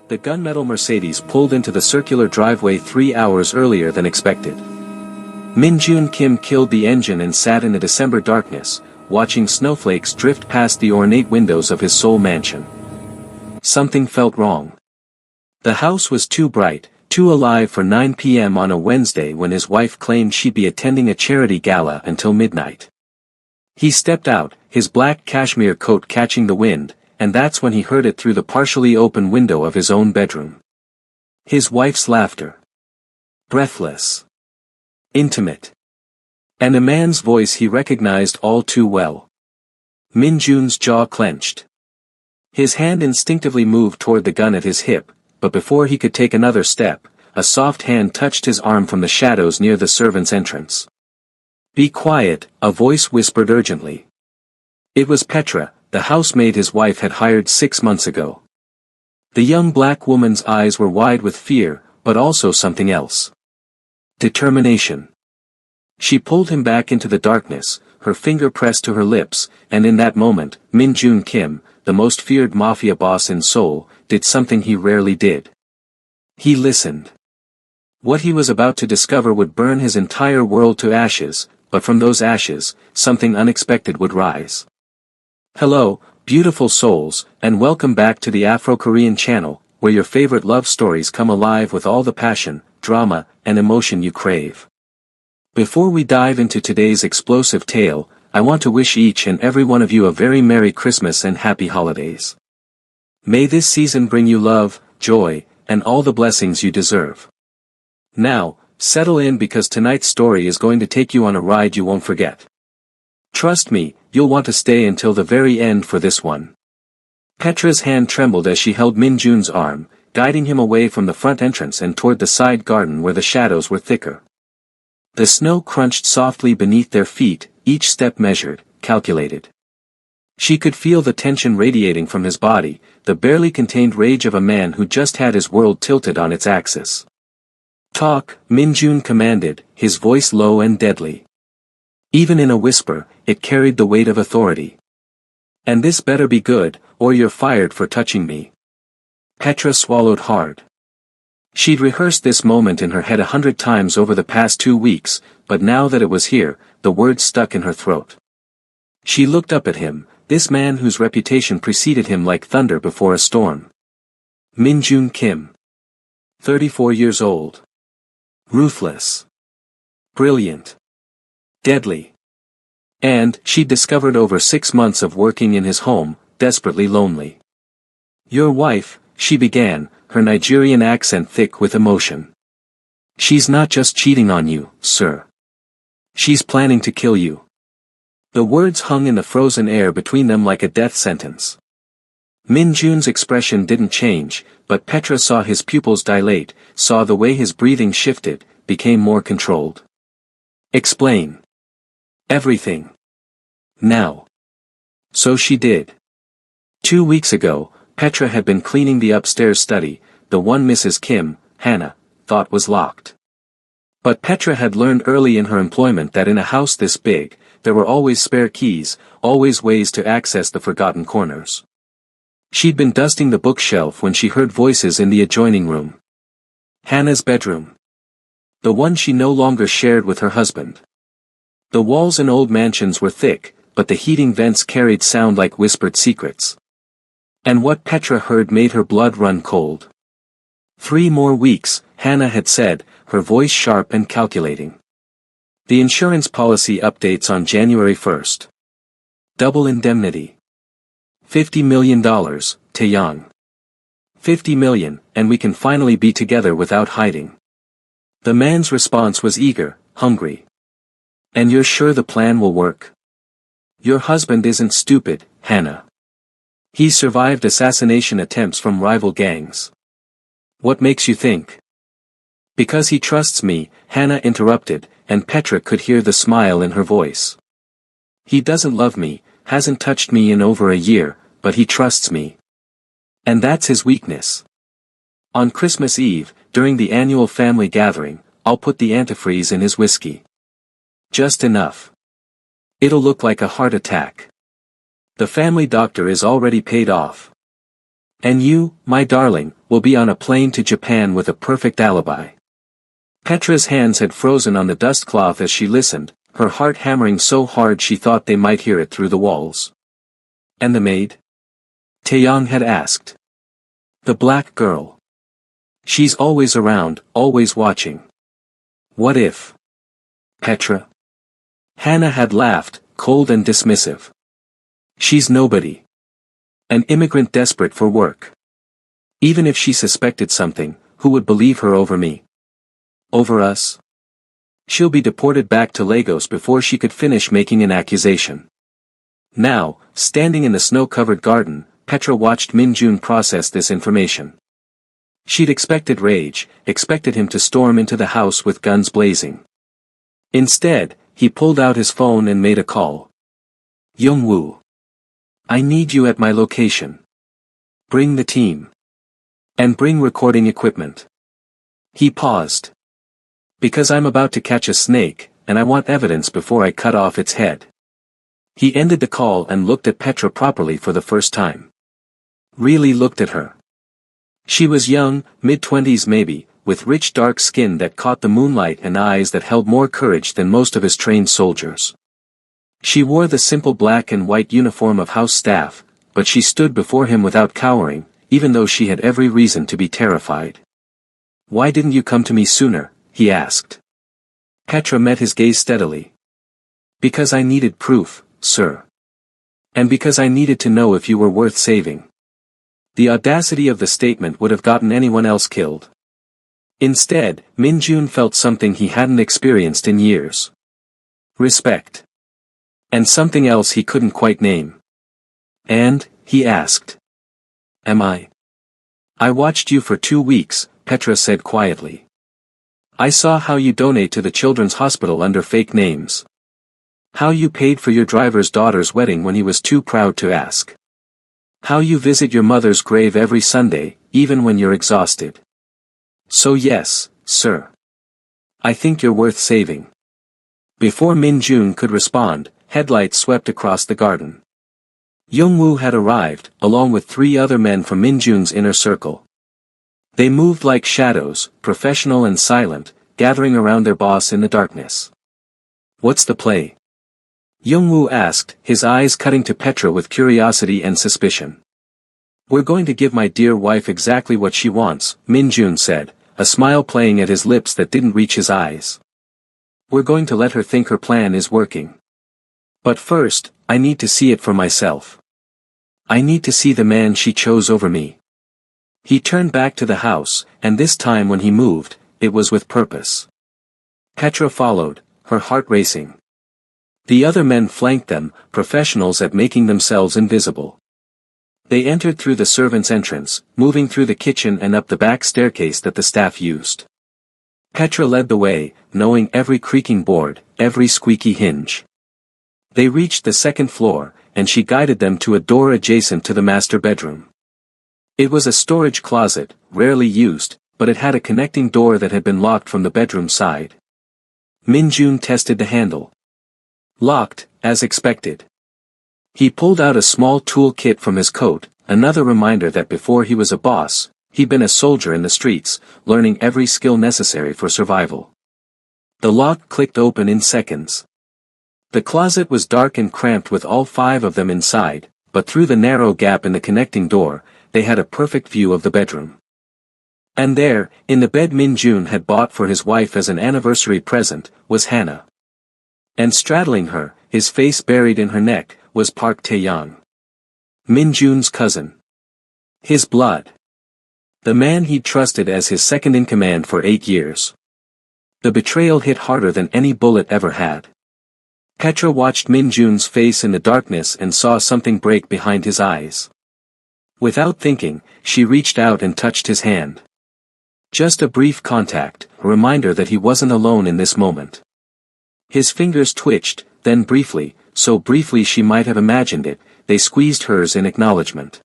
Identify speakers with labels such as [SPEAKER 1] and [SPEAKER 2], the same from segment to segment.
[SPEAKER 1] The gunmetal Mercedes pulled into the circular driveway 3 hours earlier than expected. Min-Jun Kim killed the engine and sat in the December darkness, watching snowflakes drift past the ornate windows of his Seoul mansion. Something felt wrong. The house was too bright, too alive for 9 p.m. on a Wednesday when his wife claimed she'd be attending a charity gala until midnight. He stepped out, his black cashmere coat catching the wind, and that's when he heard it through the partially open window of his own bedroom. His wife's laughter. Breathless. Intimate. And a man's voice he recognized all too well. Min-Jun's jaw clenched. His hand instinctively moved toward the gun at his hip, but before he could take another step, a soft hand touched his arm from the shadows near the servants' entrance. "Be quiet," a voice whispered urgently. It was Petra, the housemaid his wife had hired 6 months ago. The young black woman's eyes were wide with fear, but also something else. Determination. She pulled him back into the darkness, her finger pressed to her lips, and in that moment, Min-Jun Kim, the most feared Mafia boss in Seoul, did something he rarely did. He listened. What he was about to discover would burn his entire world to ashes, but from those ashes, something unexpected would rise. Hello, beautiful souls, and welcome back to the Afro-Korean channel, where your favorite love stories come alive with all the passion, drama, and emotion you crave. Before we dive into today's explosive tale, I want to wish each and every one of you a very Merry Christmas and Happy Holidays. May this season bring you love, joy, and all the blessings you deserve. Now, settle in because tonight's story is going to take you on a ride you won't forget. Trust me, you'll want to stay until the very end for this one. Petra's hand trembled as she held Min-Jun's arm, guiding him away from the front entrance and toward the side garden where the shadows were thicker. The snow crunched softly beneath their feet, each step measured, calculated. She could feel the tension radiating from his body, the barely contained rage of a man who just had his world tilted on its axis. "Talk," Min-Jun commanded, his voice low and deadly. Even in a whisper, it carried the weight of authority. "And this better be good, or you're fired for touching me." Petra swallowed hard. She'd rehearsed this moment in her head 100 times over the past 2 weeks, but now that it was here, the words stuck in her throat. She looked up at him, this man whose reputation preceded him like thunder before a storm. Min-Jun Kim. 34 years old. Ruthless. Brilliant. Deadly. And, she'd discovered over 6 months of working in his home, desperately lonely. "Your wife," she began, her Nigerian accent thick with emotion. "She's not just cheating on you, sir. She's planning to kill you." The words hung in the frozen air between them like a death sentence. Min-Jun's expression didn't change, but Petra saw his pupils dilate, saw the way his breathing shifted, became more controlled. "Explain. Everything. Now." So she did. 2 weeks ago, Petra had been cleaning the upstairs study, the one Mrs. Kim, Hannah, thought was locked. But Petra had learned early in her employment that in a house this big, there were always spare keys, always ways to access the forgotten corners. She'd been dusting the bookshelf when she heard voices in the adjoining room. Hannah's bedroom. The one she no longer shared with her husband. The walls in old mansions were thick, but the heating vents carried sound like whispered secrets. And what Petra heard made her blood run cold. 3 more weeks, Hannah had said, her voice sharp and calculating. The insurance policy updates on January 1st. Double indemnity. $50 million, Taeyang. 50 million, and we can finally be together without hiding. The man's response was eager, hungry. "And you're sure the plan will work? Your husband isn't stupid, Hannah. He's survived assassination attempts from rival gangs. What makes you think?" "Because he trusts me," Hannah interrupted, and Petra could hear the smile in her voice. "He doesn't love me, hasn't touched me in over a year, but he trusts me. And that's his weakness. On Christmas Eve, during the annual family gathering, I'll put the antifreeze in his whiskey. Just enough. It'll look like a heart attack. The family doctor is already paid off. And you, my darling, will be on a plane to Japan with a perfect alibi. Petra's hands had frozen on the dust cloth as she listened, her heart hammering so hard she thought they might hear it through the walls. And the maid? Taeyang had asked. The black girl. She's always around, always watching. What if? Petra? Hannah had laughed, cold and dismissive. She's nobody. An immigrant desperate for work. Even if she suspected something, who would believe her over me? Over us? She'll be deported back to Lagos before she could finish making an accusation. Now, standing in the snow-covered garden, Petra watched Min-jun process this information. She'd expected rage, expected him to storm into the house with guns blazing. Instead, he pulled out his phone and made a call. Young-woo. I need you at my location. Bring the team. And bring recording equipment. He paused. Because I'm about to catch a snake, and I want evidence before I cut off its head. He ended the call and looked at Petra properly for the first time. Really looked at her. She was young, mid-20s maybe, with rich dark skin that caught the moonlight and eyes that held more courage than most of his trained soldiers. She wore the simple black and white uniform of house staff, but she stood before him without cowering, even though she had every reason to be terrified. Why didn't you come to me sooner? He asked. Petra met his gaze steadily. Because I needed proof, sir. And because I needed to know if you were worth saving. The audacity of the statement would have gotten anyone else killed. Instead, Min-jun felt something he hadn't experienced in years. Respect. And something else he couldn't quite name. And, he asked. Am I? I watched you for 2 weeks, Petra said quietly. I saw how you donate to the children's hospital under fake names. How you paid for your driver's daughter's wedding when he was too proud to ask. How you visit your mother's grave every Sunday, even when you're exhausted. So yes, sir. I think you're worth saving. Before Min-jun could respond, headlights swept across the garden. Young-woo had arrived, along with 3 other men from Min-jun's inner circle. They moved like shadows, professional and silent, gathering around their boss in the darkness. What's the play? Young-woo asked, his eyes cutting to Petra with curiosity and suspicion. We're going to give my dear wife exactly what she wants, Min-jun said, a smile playing at his lips that didn't reach his eyes. We're going to let her think her plan is working. But first, I need to see it for myself. I need to see the man she chose over me. He turned back to the house, and this time when he moved, it was with purpose. Petra followed, her heart racing. The other men flanked them, professionals at making themselves invisible. They entered through the servants' entrance, moving through the kitchen and up the back staircase that the staff used. Petra led the way, knowing every creaking board, every squeaky hinge. They reached the 2nd floor, and she guided them to a door adjacent to the master bedroom. It was a storage closet, rarely used, but it had a connecting door that had been locked from the bedroom side. Min-jun tested the handle. Locked, as expected. He pulled out a small tool kit from his coat, another reminder that before he was a boss, he'd been a soldier in the streets, learning every skill necessary for survival. The lock clicked open in seconds. The closet was dark and cramped with all 5 of them inside, but through the narrow gap in the connecting door, they had a perfect view of the bedroom. And there, in the bed Min-jun had bought for his wife as an anniversary present, was Hannah. And straddling her, his face buried in her neck, was Park Taeyang. Min-jun's cousin. His blood. The man he'd trusted as his second-in-command for 8 years. The betrayal hit harder than any bullet ever had. Petra watched Min-jun's face in the darkness and saw something break behind his eyes. Without thinking, she reached out and touched his hand. Just a brief contact, a reminder that he wasn't alone in this moment. His fingers twitched, then briefly, so briefly she might have imagined it, they squeezed hers in acknowledgement.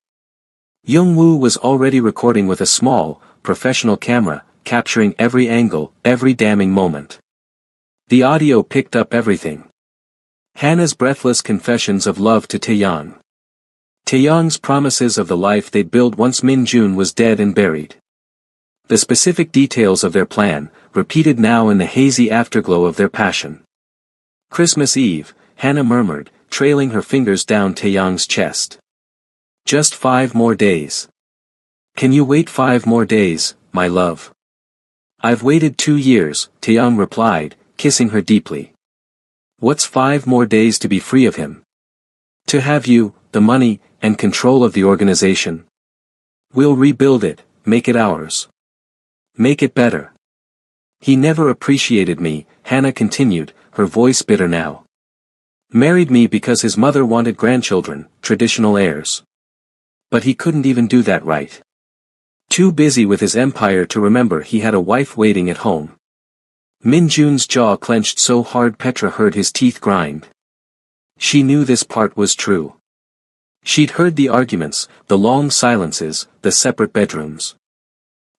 [SPEAKER 1] Young-woo was already recording with a small, professional camera, capturing every angle, every damning moment. The audio picked up everything. Hannah's breathless confessions of love to Taeyang. Taeyong's promises of the life they'd build once Min Jun was dead and buried. The specific details of their plan, repeated now in the hazy afterglow of their passion. Christmas Eve, Hannah murmured, trailing her fingers down Taeyong's chest. Just 5 more days. Can you wait 5 more days, my love? I've waited 2 years, Taeyong replied, kissing her deeply. What's 5 more days to be free of him? To have you, the money, and control of the organization. We'll rebuild it, make it ours. Make it better. He never appreciated me, Hannah continued, her voice bitter now. Married me because his mother wanted grandchildren, traditional heirs. But he couldn't even do that right. Too busy with his empire to remember he had a wife waiting at home. Min Jun's jaw clenched so hard Petra heard his teeth grind. She knew this part was true. She'd heard the arguments, the long silences, the separate bedrooms.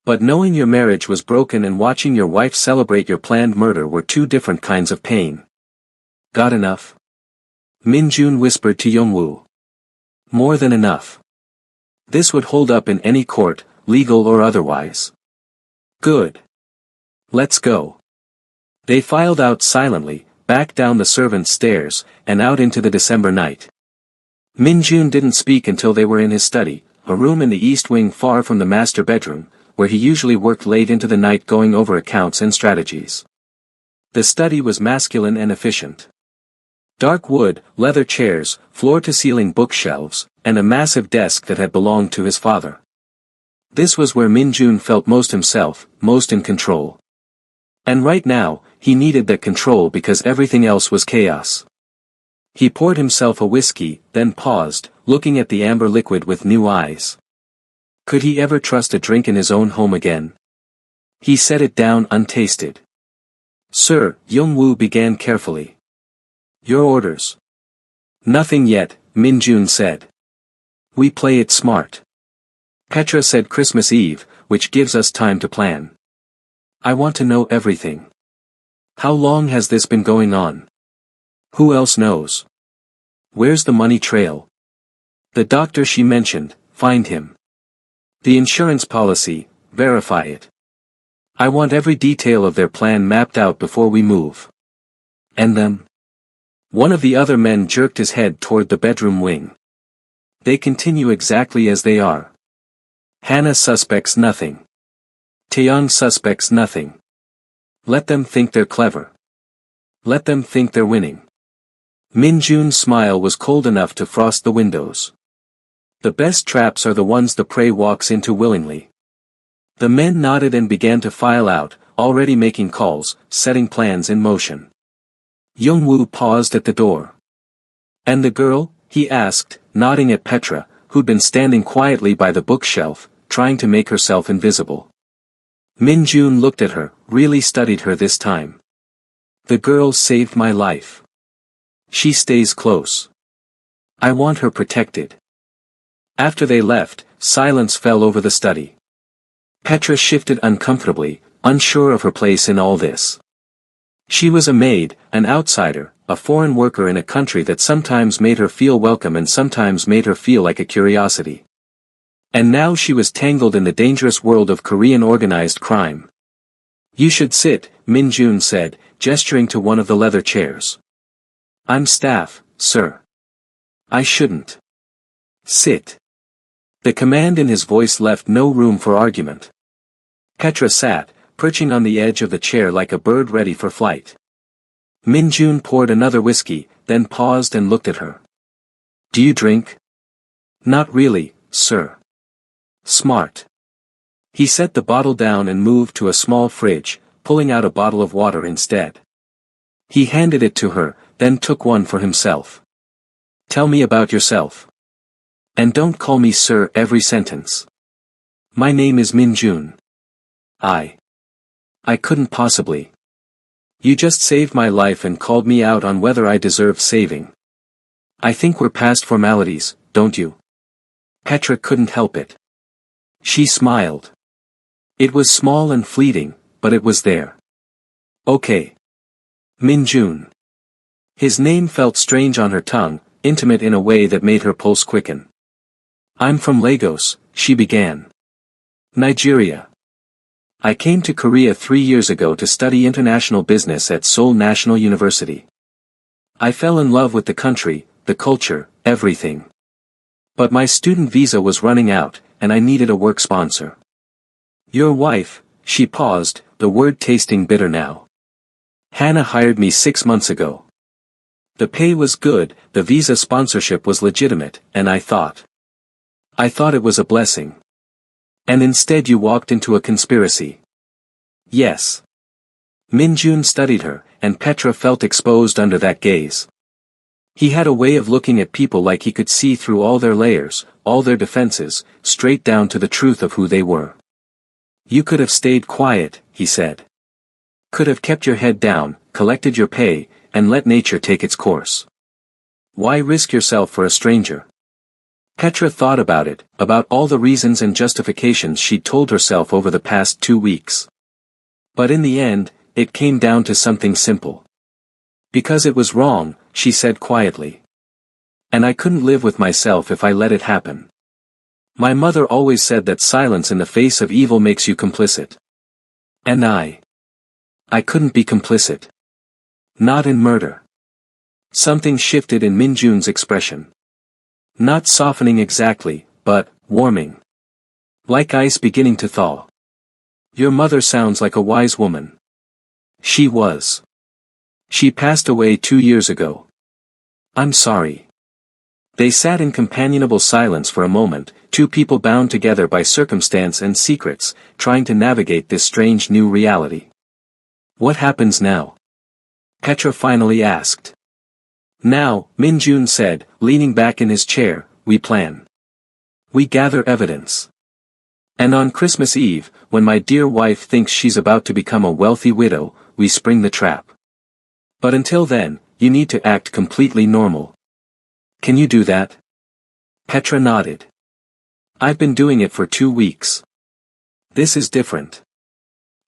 [SPEAKER 1] But knowing your marriage was broken and watching your wife celebrate your planned murder were 2 different kinds of pain. Got enough? Min Jun whispered to Youngwoo. More than enough. This would hold up in any court, legal or otherwise. Good. Let's go. They filed out silently, back down the servants' stairs, and out into the December night. Min Jun didn't speak until they were in his study, a room in the east wing far from the master bedroom, where he usually worked late into the night going over accounts and strategies. The study was masculine and efficient. Dark wood, leather chairs, floor-to-ceiling bookshelves, and a massive desk that had belonged to his father. This was where Min Jun felt most himself, most in control. And right now, he needed that control because everything else was chaos. He poured himself a whiskey, then paused, looking at the amber liquid with new eyes. Could he ever trust a drink in his own home again? He set it down untasted. Sir, Youngwoo began carefully. Your orders. Nothing yet, Min Jun said. We play it smart. Petra said Christmas Eve, which gives us time to plan. I want to know everything. How long has this been going on? Who else knows? Where's the money trail? The doctor she mentioned, find him. The insurance policy, verify it. I want every detail of their plan mapped out before we move. And them? One of the other men jerked his head toward the bedroom wing. They continue exactly as they are. Hannah suspects nothing. Taeyong suspects nothing. Let them think they're clever. Let them think they're winning. Min Jun's smile was cold enough to frost the windows. The best traps are the ones the prey walks into willingly. The men nodded and began to file out, already making calls, setting plans in motion. Youngwoo paused at the door. And the girl? He asked, nodding at Petra, who'd been standing quietly by the bookshelf, trying to make herself invisible. Min Jun looked at her, really studied her this time. The girl saved my life. She stays close. I want her protected. After they left, silence fell over the study. Petra shifted uncomfortably, unsure of her place in all this. She was a maid, an outsider, a foreign worker in a country that sometimes made her feel welcome and sometimes made her feel like a curiosity. And now she was tangled in the dangerous world of Korean organized crime. You should sit, Min Jun said, gesturing to one of the leather chairs. I'm staff, sir. I shouldn't. Sit. The command in his voice left no room for argument. Petra sat, perching on the edge of the chair like a bird ready for flight. Min Jun poured another whiskey, then paused and looked at her. Do you drink? Not really, sir. Smart. He set the bottle down and moved to a small fridge, pulling out a bottle of water instead. He handed it to her, then took one for himself. Tell me about yourself. And don't call me sir every sentence. My name is Min Jun. I couldn't possibly. You just saved my life and called me out on whether I deserve saving. I think we're past formalities, don't you? Petra couldn't help it. She smiled. It was small and fleeting, but it was there. Okay. Min Jun. His name felt strange on her tongue, intimate in a way that made her pulse quicken. I'm from Lagos, she began. Nigeria. I came to Korea 3 years ago to study international business at Seoul National University. I fell in love with the country, the culture, everything. But my student visa was running out, and I needed a work sponsor. Your wife, she paused, the word tasting bitter now. Hannah hired me 6 months ago. The pay was good, the visa sponsorship was legitimate, and I thought it was a blessing. And instead you walked into a conspiracy. Yes. Minjun studied her, and Petra felt exposed under that gaze. He had a way of looking at people like he could see through all their layers, all their defenses, straight down to the truth of who they were. You could have stayed quiet, he said. Could have kept your head down, collected your pay, and let nature take its course. Why risk yourself for a stranger? Petra thought about it, about all the reasons and justifications she'd told herself over the past 2 weeks. But in the end, it came down to something simple. Because it was wrong, she said quietly. And I couldn't live with myself if I let it happen. My mother always said that silence in the face of evil makes you complicit. And I couldn't be complicit. Not in murder. Something shifted in Minjun's expression. Not softening exactly, but warming. Like ice beginning to thaw. Your mother sounds like a wise woman. She was. She passed away 2 years ago. I'm sorry. They sat in companionable silence for a moment, two people bound together by circumstance and secrets, trying to navigate this strange new reality. What happens now? Petra finally asked. Now, Minjun said, leaning back in his chair, we plan. We gather evidence. And on Christmas Eve, when my dear wife thinks she's about to become a wealthy widow, we spring the trap. But until then, you need to act completely normal. Can you do that? Petra nodded. I've been doing it for 2 weeks. This is different.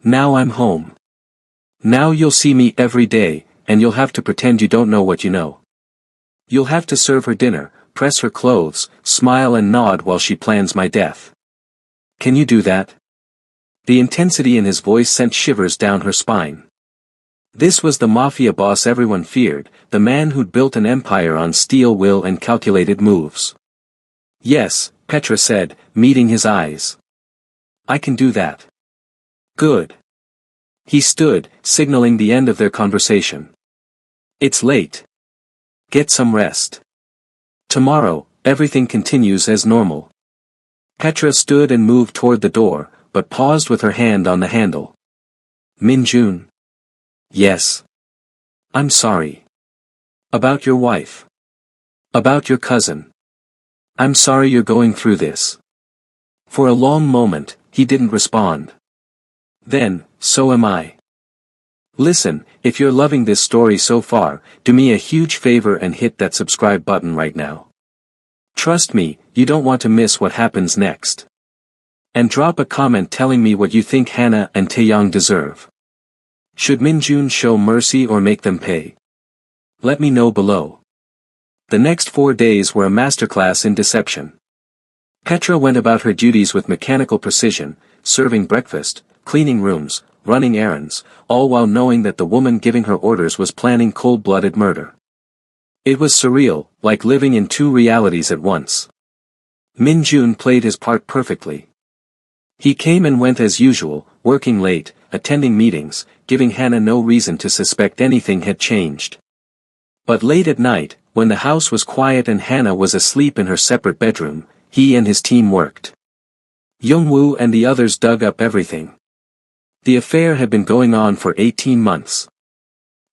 [SPEAKER 1] Now I'm home. Now you'll see me every day, and you'll have to pretend you don't know what you know. You'll have to serve her dinner, press her clothes, smile and nod while she plans my death. Can you do that? The intensity in his voice sent shivers down her spine. This was the Mafia boss everyone feared, the man who'd built an empire on steel will and calculated moves. Yes, Petra said, meeting his eyes. I can do that. Good. He stood, signaling the end of their conversation. It's late. Get some rest. Tomorrow, everything continues as normal. Petra stood and moved toward the door, but paused with her hand on the handle. Minjun. Yes. I'm sorry. About your wife. About your cousin. I'm sorry you're going through this. For a long moment, he didn't respond. Then, so am I. Listen, if you're loving this story so far, do me a huge favor and hit that subscribe button right now. Trust me, you don't want to miss what happens next. And drop a comment telling me what you think Hannah and Taeyong deserve. Should Minjun show mercy or make them pay? Let me know below. The next 4 days were a masterclass in deception. Petra went about her duties with mechanical precision, serving breakfast, cleaning rooms, running errands, all while knowing that the woman giving her orders was planning cold-blooded murder. It was surreal, like living in 2 realities at once. Minjun played his part perfectly. He came and went as usual, working late, attending meetings, giving Hannah no reason to suspect anything had changed. But late at night, when the house was quiet and Hannah was asleep in her separate bedroom, he and his team worked. Youngwoo and the others dug up everything. The affair had been going on for 18 months.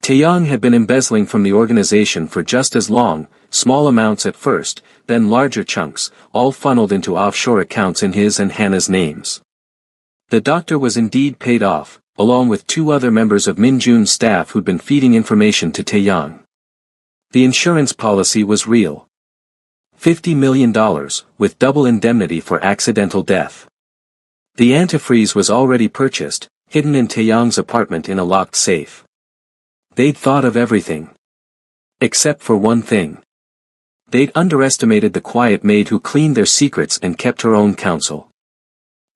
[SPEAKER 1] Taeyong had been embezzling from the organization for just as long, small amounts at first, then larger chunks, all funneled into offshore accounts in his and Hannah's names. The doctor was indeed paid off, along with 2 other members of Minjun's staff who'd been feeding information to Taeyong. The insurance policy was real. $50 million, with double indemnity for accidental death. The antifreeze was already purchased, hidden in Taeyong's apartment in a locked safe. They'd thought of everything. Except for one thing. They'd underestimated the quiet maid who cleaned their secrets and kept her own counsel.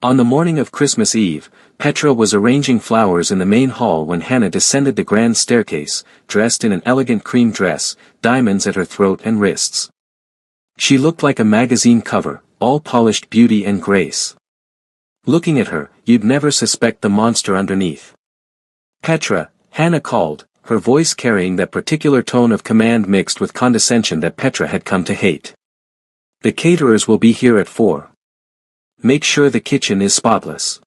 [SPEAKER 1] On the morning of Christmas Eve, Petra was arranging flowers in the main hall when Hannah descended the grand staircase, dressed in an elegant cream dress, diamonds at her throat and wrists. She looked like a magazine cover, all polished beauty and grace. Looking at her, you'd never suspect the monster underneath. "Petra," Hannah called, her voice carrying that particular tone of command mixed with condescension that Petra had come to hate. "The caterers will be here at 4. Make sure the kitchen is spotless.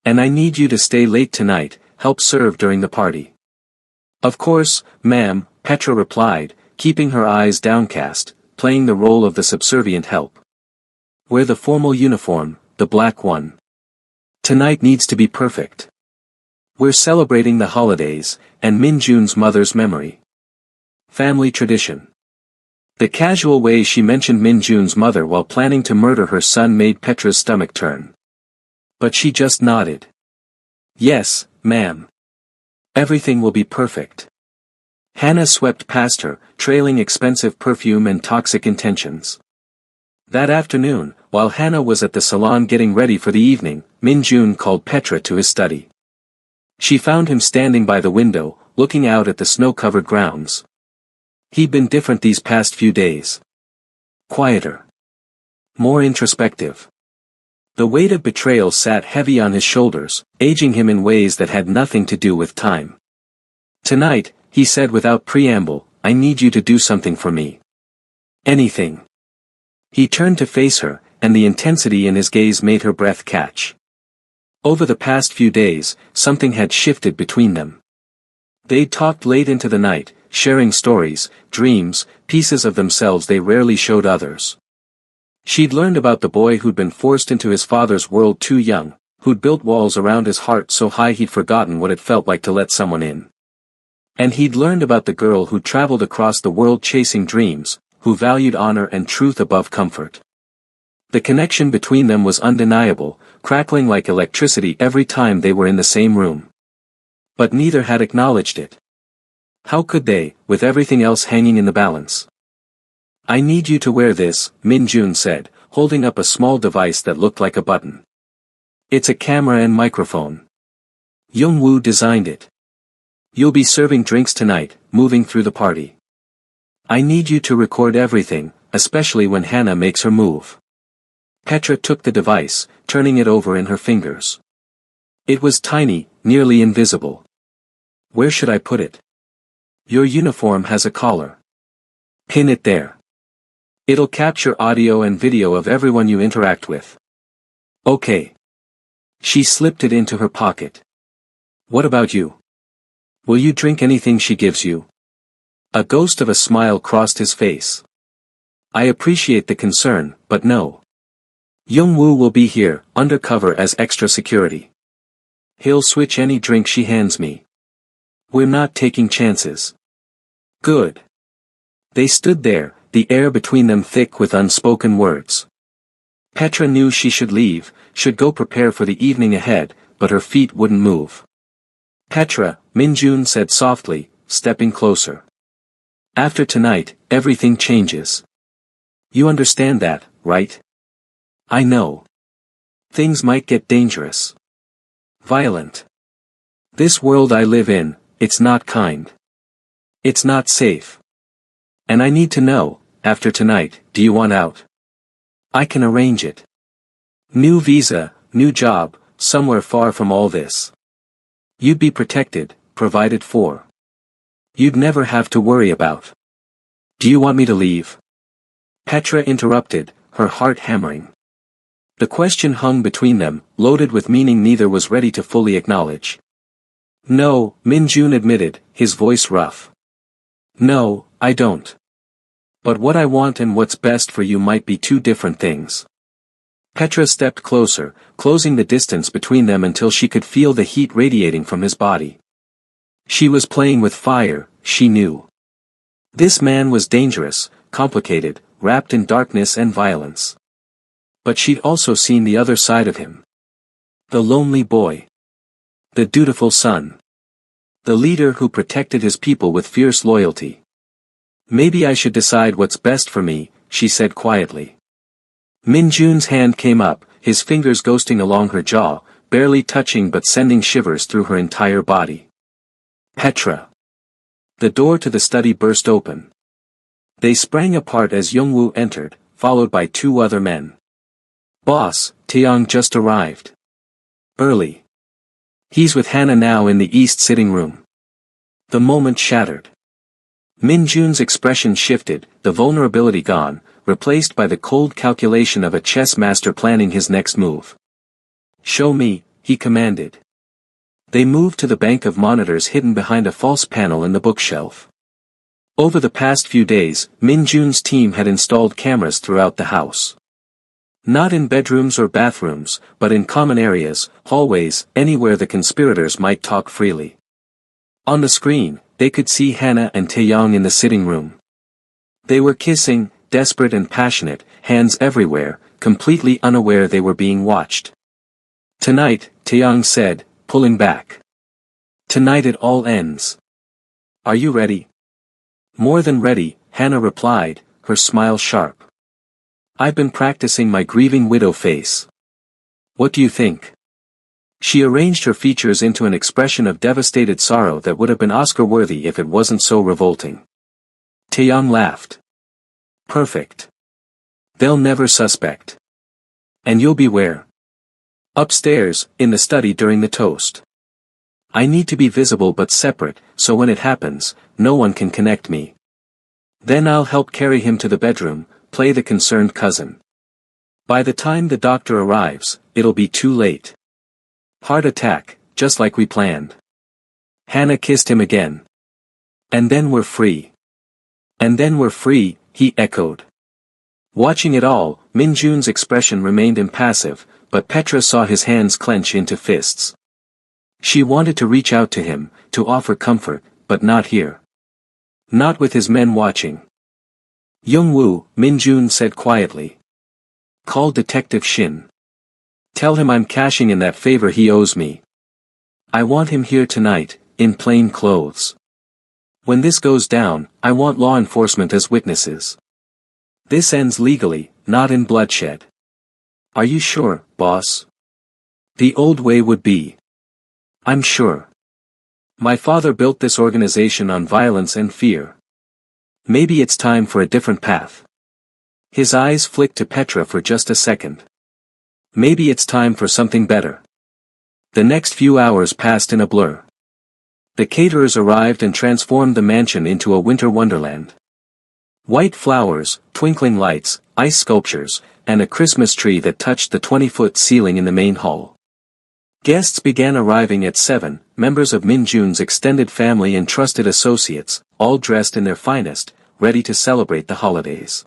[SPEAKER 1] And I need you to stay late tonight, help serve during the party." "Of course, ma'am," Petra replied, keeping her eyes downcast, playing the role of the subservient help. "Wear the formal uniform, the black one. Tonight needs to be perfect. We're celebrating the holidays, and Min-jun's mother's memory. Family tradition." The casual way she mentioned Min-jun's mother while planning to murder her son made Petra's stomach turn. But she just nodded. "Yes, ma'am. Everything will be perfect." Hannah swept past her, trailing expensive perfume and toxic intentions. That afternoon, while Hannah was at the salon getting ready for the evening, Min-jun called Petra to his study. She found him standing by the window, looking out at the snow-covered grounds. He'd been different these past few days. Quieter. More introspective. The weight of betrayal sat heavy on his shoulders, aging him in ways that had nothing to do with time. "Tonight," he said without preamble, "I need you to do something for me. Anything." He turned to face her, and the intensity in his gaze made her breath catch. Over the past few days, something had shifted between them. They'd talked late into the night, sharing stories, dreams, pieces of themselves they rarely showed others. She'd learned about the boy who'd been forced into his father's world too young, who'd built walls around his heart so high he'd forgotten what it felt like to let someone in. And he'd learned about the girl who'd traveled across the world chasing dreams, who valued honor and truth above comfort. The connection between them was undeniable, crackling like electricity every time they were in the same room. But neither had acknowledged it. How could they, with everything else hanging in the balance? "I need you to wear this," Min-jun said, holding up a small device that looked like a button. "It's a camera and microphone. Young-woo designed it. You'll be serving drinks tonight, moving through the party. I need you to record everything, especially when Hannah makes her move." Petra took the device, turning it over in her fingers. It was tiny, nearly invisible. "Where should I put it?" "Your uniform has a collar. Pin it there. It'll capture audio and video of everyone you interact with." "Okay." She slipped it into her pocket. "What about you? Will you drink anything she gives you?" A ghost of a smile crossed his face. "I appreciate the concern, but no. Young-woo will be here, undercover as extra security. He'll switch any drink she hands me. We're not taking chances." "Good." They stood there, the air between them thick with unspoken words. Petra knew she should leave, should go prepare for the evening ahead, but her feet wouldn't move. "Petra," Min-jun said softly, stepping closer. "After tonight, everything changes. You understand that, right?" "I know. Things might get dangerous. Violent. This world I live in, it's not kind. It's not safe. And I need to know, after tonight, do you want out? I can arrange it. New visa, new job, somewhere far from all this. You'd be protected, provided for. You'd never have to worry about. Do you want me to leave?" Petra interrupted, her heart hammering. The question hung between them, loaded with meaning neither was ready to fully acknowledge. "No," Min-jun admitted, his voice rough. "No, I don't. But what I want and what's best for you might be two different things." Petra stepped closer, closing the distance between them until she could feel the heat radiating from his body. She was playing with fire, she knew. This man was dangerous, complicated, wrapped in darkness and violence. But she'd also seen the other side of him. The lonely boy. The dutiful son. The leader who protected his people with fierce loyalty. Maybe I should decide what's best for me, she said quietly. Min-jun's hand came up, his fingers ghosting along her jaw, barely touching but sending shivers through her entire body. Petra. The door to the study burst open. They sprang apart as Youngwoo entered, followed by two other men. Boss, Taeyong just arrived. Early. He's with Hannah now in the east sitting room. The moment shattered. Min-jun's expression shifted, the vulnerability gone, replaced by the cold calculation of a chess master planning his next move. Show me, he commanded. They moved to the bank of monitors hidden behind a false panel in the bookshelf. Over the past few days, Min-jun's team had installed cameras throughout the house. Not in bedrooms or bathrooms, but in common areas, hallways, anywhere the conspirators might talk freely. On the screen, they could see Hannah and Taeyong in the sitting room. They were kissing, desperate and passionate, hands everywhere, completely unaware they were being watched. Tonight, Taeyong said, pulling back. Tonight it all ends. Are you ready? More than ready, Hannah replied, her smile sharp. I've been practicing my grieving widow face. What do you think? She arranged her features into an expression of devastated sorrow that would have been Oscar-worthy if it wasn't so revolting. Taeyong laughed. Perfect. They'll never suspect. And you'll be where? Upstairs, in the study during the toast. I need to be visible but separate, so when it happens, no one can connect me. Then I'll help carry him to the bedroom, play the concerned cousin. By the time the doctor arrives, it'll be too late. Heart attack, just like we planned. Hannah kissed him again. And then we're free. And then we're free, he echoed. Watching it all, Min-jun's expression remained impassive, but Petra saw his hands clench into fists. She wanted to reach out to him, to offer comfort, but not here. Not with his men watching. Youngwoo, Min-jun said quietly. Call Detective Shin. Tell him I'm cashing in that favor he owes me. I want him here tonight, in plain clothes. When this goes down, I want law enforcement as witnesses. This ends legally, not in bloodshed. Are you sure, boss? The old way would be. I'm sure. My father built this organization on violence and fear. Maybe it's time for a different path. His eyes flicked to Petra for just a second. Maybe it's time for something better. The next few hours passed in a blur. The caterers arrived and transformed the mansion into a winter wonderland. White flowers, twinkling lights, ice sculptures, and a Christmas tree that touched the 20-foot ceiling in the main hall. Guests began arriving at 7, members of Min-jun's extended family and trusted associates, all dressed in their finest, ready to celebrate the holidays.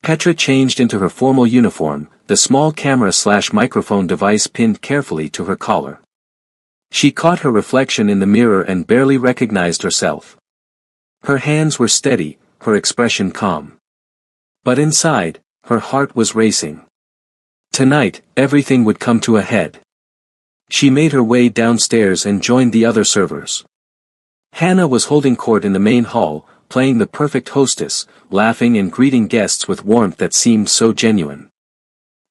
[SPEAKER 1] Petra changed into her formal uniform, the small camera/microphone device pinned carefully to her collar. She caught her reflection in the mirror and barely recognized herself. Her hands were steady, her expression calm. But inside, her heart was racing. Tonight, everything would come to a head. She made her way downstairs and joined the other servers. Hannah was holding court in the main hall, playing the perfect hostess, laughing and greeting guests with warmth that seemed so genuine.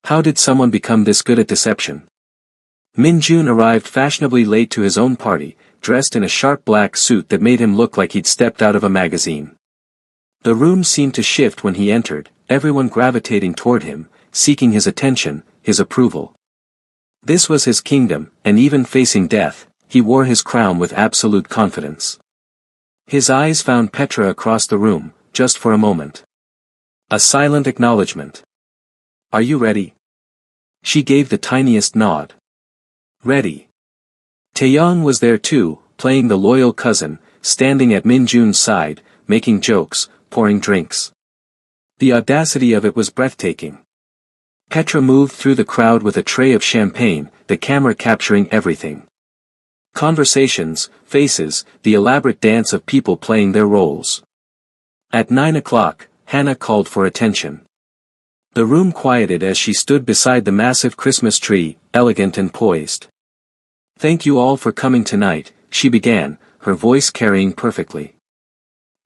[SPEAKER 1] How did someone become this good at deception? Min-jun arrived fashionably late to his own party, dressed in a sharp black suit that made him look like he'd stepped out of a magazine. The room seemed to shift when he entered, everyone gravitating toward him, seeking his attention, his approval. This was his kingdom, and even facing death, he wore his crown with absolute confidence. His eyes found Petra across the room, just for a moment. A silent acknowledgement. Are you ready? She gave the tiniest nod. Ready. Taeyong was there too, playing the loyal cousin, standing at Min-jun's side, making jokes, pouring drinks. The audacity of it was breathtaking. Petra moved through the crowd with a tray of champagne, the camera capturing everything. Conversations, faces, the elaborate dance of people playing their roles. At 9 o'clock, Hannah called for attention. The room quieted as she stood beside the massive Christmas tree, elegant and poised. Thank you all for coming tonight, she began, her voice carrying perfectly.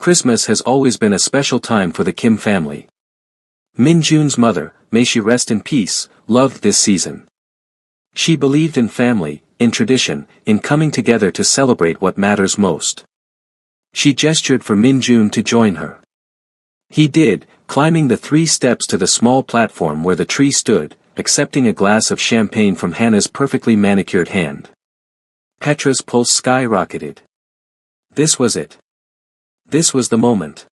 [SPEAKER 1] Christmas has always been a special time for the Kim family. Min Jun's mother, may she rest in peace, loved this season. She believed in family, in tradition, in coming together to celebrate what matters most. She gestured for Min Jun to join her. He did, climbing the 3 steps to the small platform where the tree stood, accepting a glass of champagne from Hannah's perfectly manicured hand. Petra's pulse skyrocketed. This was it. This was the moment.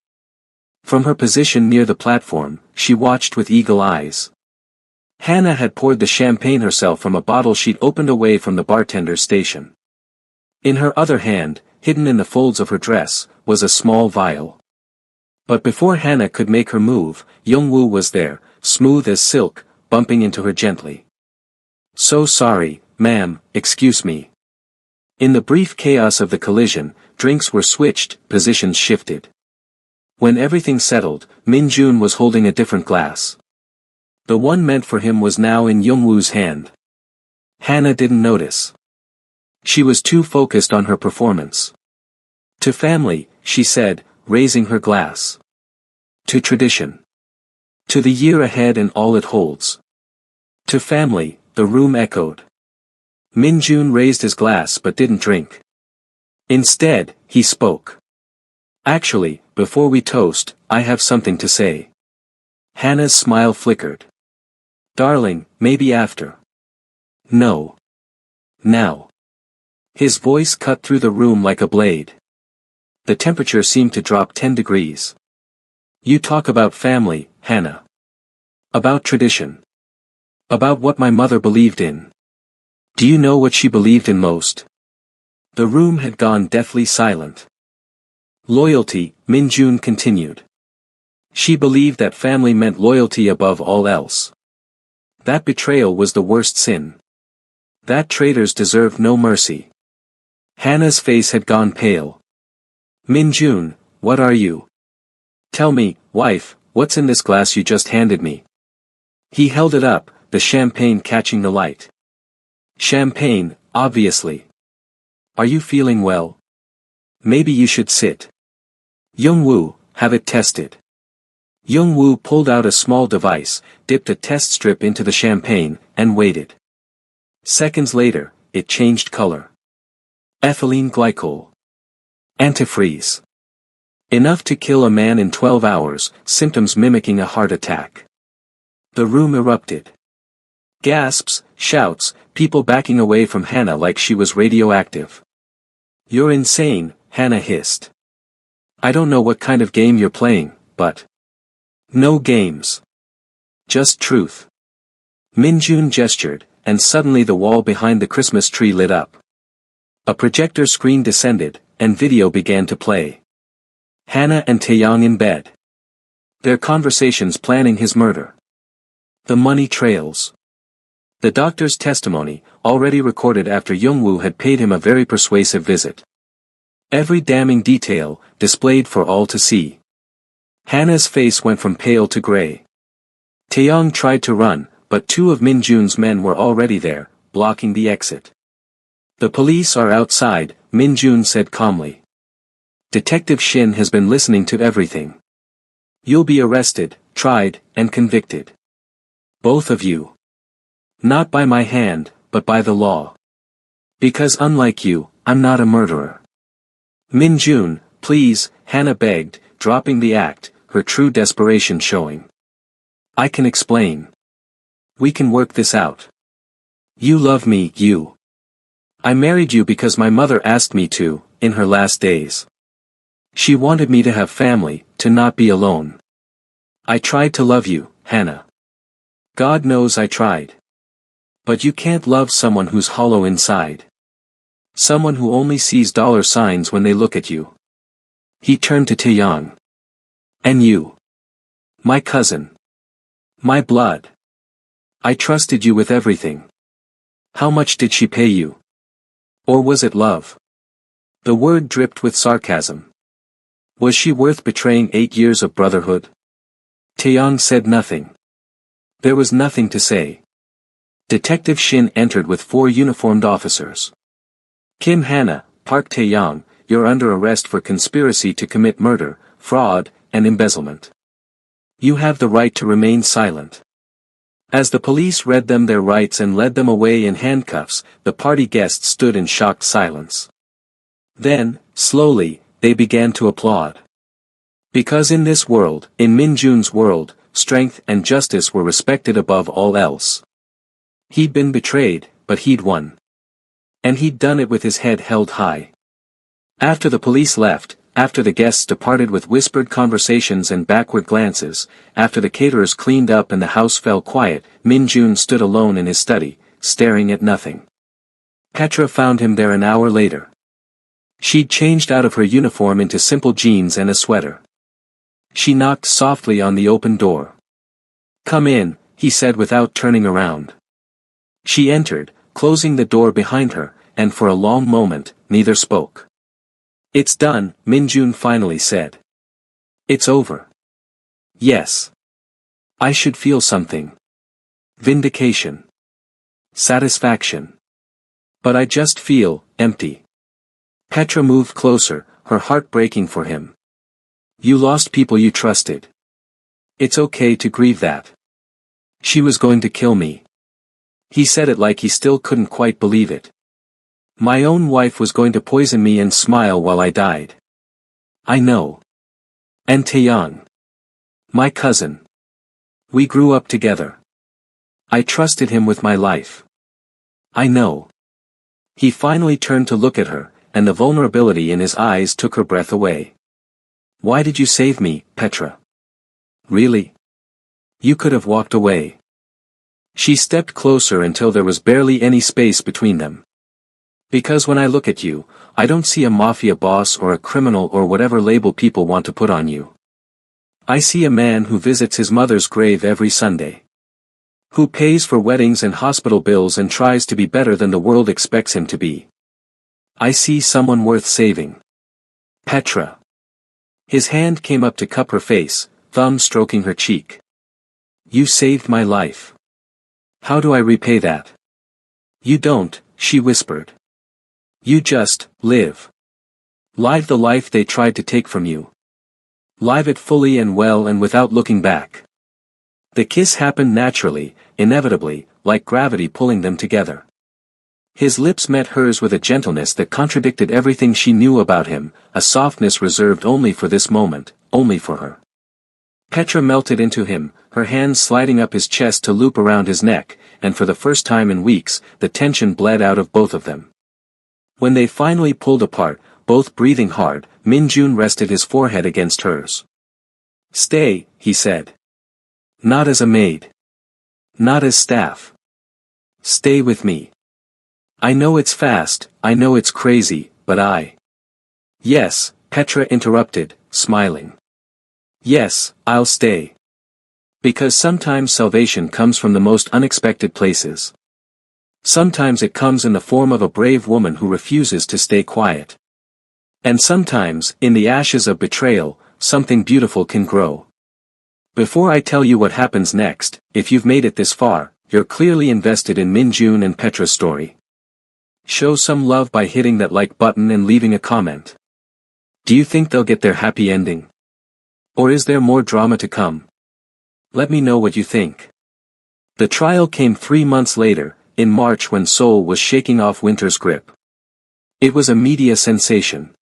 [SPEAKER 1] From her position near the platform, she watched with eagle eyes. Hannah had poured the champagne herself from a bottle she'd opened away from the bartender's station. In her other hand, hidden in the folds of her dress, was a small vial. But before Hannah could make her move, Young-woo was there, smooth as silk, bumping into her gently. "So sorry, ma'am, excuse me." In the brief chaos of the collision, drinks were switched, positions shifted. When everything settled, Min Jun was holding a different glass. The one meant for him was now in Young-woo's hand. Hannah didn't notice. She was too focused on her performance. "To family," she said, raising her glass. "To tradition. To the year ahead and all it holds." "To family," the room echoed. Min Jun raised his glass but didn't drink. Instead, he spoke. "Actually, before we toast, I have something to say." Hannah's smile flickered. "Darling, maybe after." "No. Now." His voice cut through the room like a blade. The temperature seemed to drop 10 degrees. "You talk about family, Hannah. About tradition. About what my mother believed in. Do you know what she believed in most?" The room had gone deathly silent. "Loyalty," Min Jun continued. "She believed that family meant loyalty above all else. That betrayal was the worst sin. That traitors deserved no mercy." Hannah's face had gone pale. "Min Jun, what are you? Tell me, wife, what's in this glass you just handed me?" He held it up, the champagne catching the light. "Champagne, obviously. Are you feeling well? Maybe you should sit." "Young-woo, have it tested." Young-woo pulled out a small device, dipped a test strip into the champagne, and waited. Seconds later, it changed color. Ethylene glycol. Antifreeze. Enough to kill a man in 12 hours, symptoms mimicking a heart attack. The room erupted. Gasps, shouts, people backing away from Hannah like she was radioactive. "You're insane," Hannah hissed. "I don't know what kind of game you're playing, but..." "No games. Just truth." Min Jun gestured, and suddenly the wall behind the Christmas tree lit up. A projector screen descended, and video began to play. Hannah and Taeyong in bed. Their conversations planning his murder. The money trails. The doctor's testimony, already recorded after Young-woo had paid him a very persuasive visit. Every damning detail, displayed for all to see. Hannah's face went from pale to gray. Taeyong tried to run, but 2 of Min Jun's men were already there, blocking the exit. "The police are outside," Min Jun said calmly. "Detective Shin has been listening to everything. You'll be arrested, tried, and convicted. Both of you. Not by my hand, but by the law. Because unlike you, I'm not a murderer." "Min Jun, please," Hannah begged, dropping the act, her true desperation showing. "I can explain. We can work this out. You love me, you. I married you because my mother asked me to, in her last days. She wanted me to have family, to not be alone. I tried to love you, Hannah. God knows I tried. But you can't love someone who's hollow inside. Someone who only sees dollar signs when they look at you." He turned to Taeyong. "And you. My cousin. My blood. I trusted you with everything. How much did she pay you? Or was it love?" The word dripped with sarcasm. Was she worth betraying 8 years of brotherhood? Taeyong said nothing. There was nothing to say. Detective Shin entered with 4 uniformed officers. Kim Hannah, Park Taeyong, you're under arrest for conspiracy to commit murder, fraud, and embezzlement. You have the right to remain silent." As the police read them their rights and led them away in handcuffs, the party guests stood in shocked silence. Then, slowly, they began to applaud. Because in this world, in Min Jun's world, strength and justice were respected above all else. He'd been betrayed, but he'd won. And he'd done it with his head held high. After the police left, after the guests departed with whispered conversations and backward glances, after the caterers cleaned up and the house fell quiet, Min Jun stood alone in his study, staring at nothing. Petra found him there an hour later. She'd changed out of her uniform into simple jeans and a sweater. She knocked softly on the open door. "Come in," he said without turning around. She entered, closing the door behind her, and for a long moment, neither spoke. "It's done," Min Jun finally said. "It's over." "Yes. I should feel something. Vindication. Satisfaction. But I just feel empty." Petra moved closer, her heart breaking for him. "You lost people you trusted. It's okay to grieve that. She was going to kill me." He said it like he still couldn't quite believe it. "My own wife was going to poison me and smile while I died. I know. And Taeyang. My cousin. We grew up together. I trusted him with my life. I know." He finally turned to look at her, and the vulnerability in his eyes took her breath away. "Why did you save me, Petra? Really? You could have walked away." She stepped closer until there was barely any space between them. "Because when I look at you, I don't see a mafia boss or a criminal or whatever label people want to put on you. I see a man who visits his mother's grave every Sunday. Who pays for weddings and hospital bills and tries to be better than the world expects him to be. I see someone worth saving. Petra." His hand came up to cup her face, thumb stroking her cheek. "You saved my life. How do I repay that?" "You don't," she whispered. "You just live. Live the life they tried to take from you. Live it fully and well and without looking back." The kiss happened naturally, inevitably, like gravity pulling them together. His lips met hers with a gentleness that contradicted everything she knew about him, a softness reserved only for this moment, only for her. Petra melted into him, her hands sliding up his chest to loop around his neck, and for the first time in weeks, the tension bled out of both of them. When they finally pulled apart, both breathing hard, Min Jun rested his forehead against hers. "Stay," he said. "Not as a maid. Not as staff. Stay with me. I know it's fast, I know it's crazy, but I—" "Yes," Petra interrupted, smiling. "Yes, I'll stay. Because sometimes salvation comes from the most unexpected places. Sometimes it comes in the form of a brave woman who refuses to stay quiet. And sometimes, in the ashes of betrayal, something beautiful can grow. Before I tell you what happens next, if you've made it this far, you're clearly invested in Min Jun and Petra's story. Show some love by hitting that like button and leaving a comment. Do you think they'll get their happy ending? Or is there more drama to come? Let me know what you think." The trial came 3 months later, in March when Seoul was shaking off winter's grip. It was a media sensation.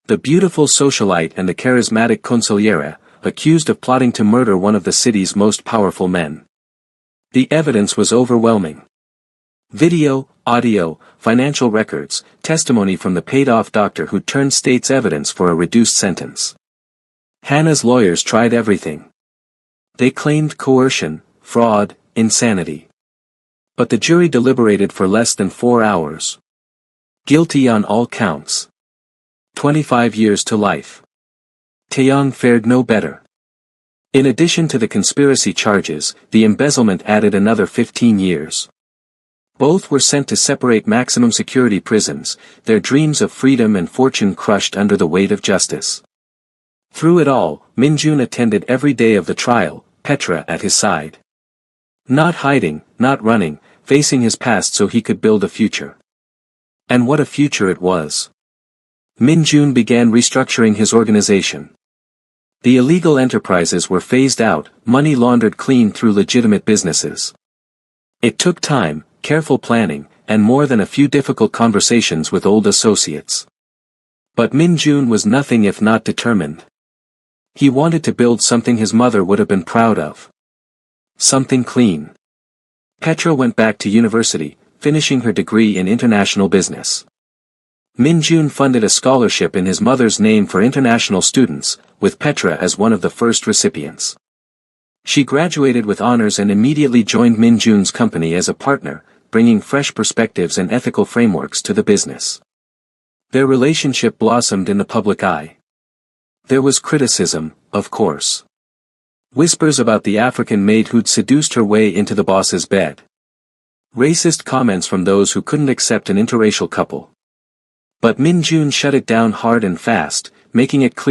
[SPEAKER 1] The beautiful socialite and the charismatic consigliere, accused of plotting to murder one of the city's most powerful men. The evidence was overwhelming. Video, audio, financial records, testimony from the paid-off doctor who turned state's evidence for a reduced sentence. Hannah's lawyers tried everything. They claimed coercion, fraud, insanity. But the jury deliberated for less than 4 hours. Guilty on all counts. 25 years to life. Taeyang fared no better. In addition to the conspiracy charges, the embezzlement added another 15 years. Both were sent to separate maximum security prisons, their dreams of freedom and fortune crushed under the weight of justice. Through it all, Min Jun attended every day of the trial, Petra at his side. Not hiding, not running, facing his past so he could build a future. And what a future it was. Min Jun began restructuring his organization. The illegal enterprises were phased out, money laundered clean through legitimate businesses. It took time, careful planning, and more than a few difficult conversations with old associates. But Min Jun was nothing if not determined. He wanted to build something his mother would have been proud of. Something clean. Petra went back to university, finishing her degree in international business. Min Jun funded a scholarship in his mother's name for international students, with Petra as one of the first recipients. She graduated with honors and immediately joined Min Jun's company as a partner, bringing fresh perspectives and ethical frameworks to the business. Their relationship blossomed in the public eye. There was criticism, of course. Whispers about the African maid who'd seduced her way into the boss's bed. Racist comments from those who couldn't accept an interracial couple. But Min Jun shut it down hard and fast, making it clear